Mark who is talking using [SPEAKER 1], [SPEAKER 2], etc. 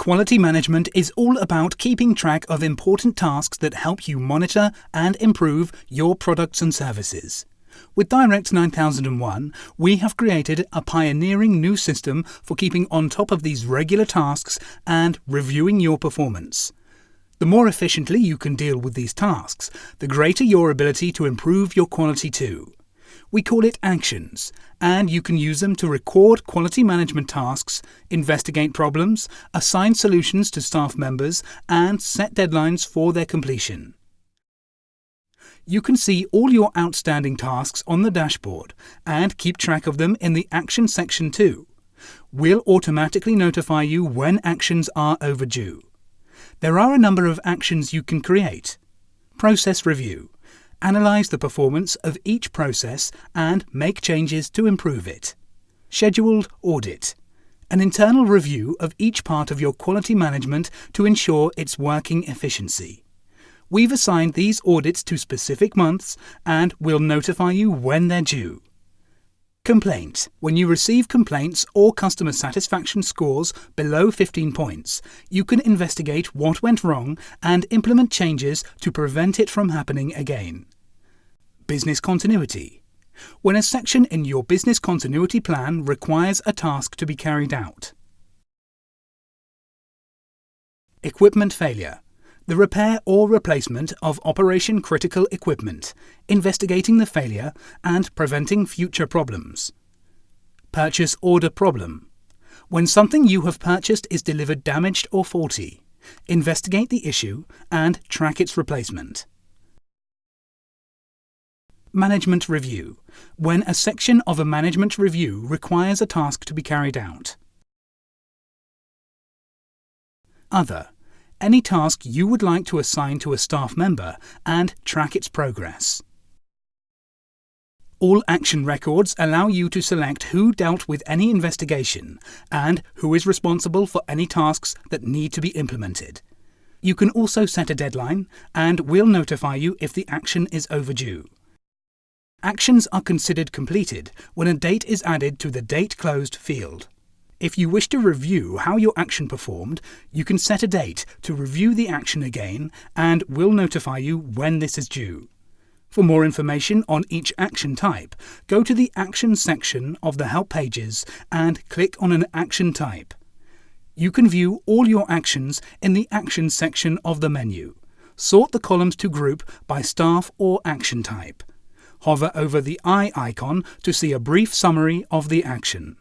[SPEAKER 1] Quality management is all about keeping track of important tasks that help you monitor and improve your products and services. With Direct 9001, we have created a pioneering new system for keeping on top of these regular tasks and reviewing your performance. The more efficiently you can deal with these tasks, the greater your ability to improve your quality too. We call it Actions, and you can use them to record quality management tasks, investigate problems, assign solutions to staff members, and set deadlines for their completion. You can see all your outstanding tasks on the dashboard and keep track of them in the Action section too. We'll automatically notify you when actions are overdue. There are a number of actions you can create. Process review. Analyze the performance of each process and make changes to improve it. Scheduled audit. An internal review of each part of your quality management to ensure its working efficiency. We've assigned these audits to specific months and will notify you when they're due. Complaint. When you receive complaints or customer satisfaction scores below 15 points, you can investigate what went wrong and implement changes to prevent it from happening again. Business continuity. When a section in your business continuity plan requires a task to be carried out. Equipment failure. The repair or replacement of operation-critical equipment, investigating the failure and preventing future problems. Purchase order problem. When something you have purchased is delivered damaged or faulty, investigate the issue and track its replacement. Management review. When a section of a management review requires a task to be carried out. Other. Any task you would like to assign to a staff member and track its progress. All action records allow you to select who dealt with any investigation and who is responsible for any tasks that need to be implemented. You can also set a deadline and we'll notify you if the action is overdue. Actions are considered completed when a date is added to the Date Closed field. If you wish to review how your action performed, you can set a date to review the action again and we'll notify you when this is due. For more information on each action type, go to the Action section of the Help pages and click on an action type. You can view all your actions in the Action section of the menu. Sort the columns to group by staff or action type. Hover over the eye icon to see a brief summary of the action.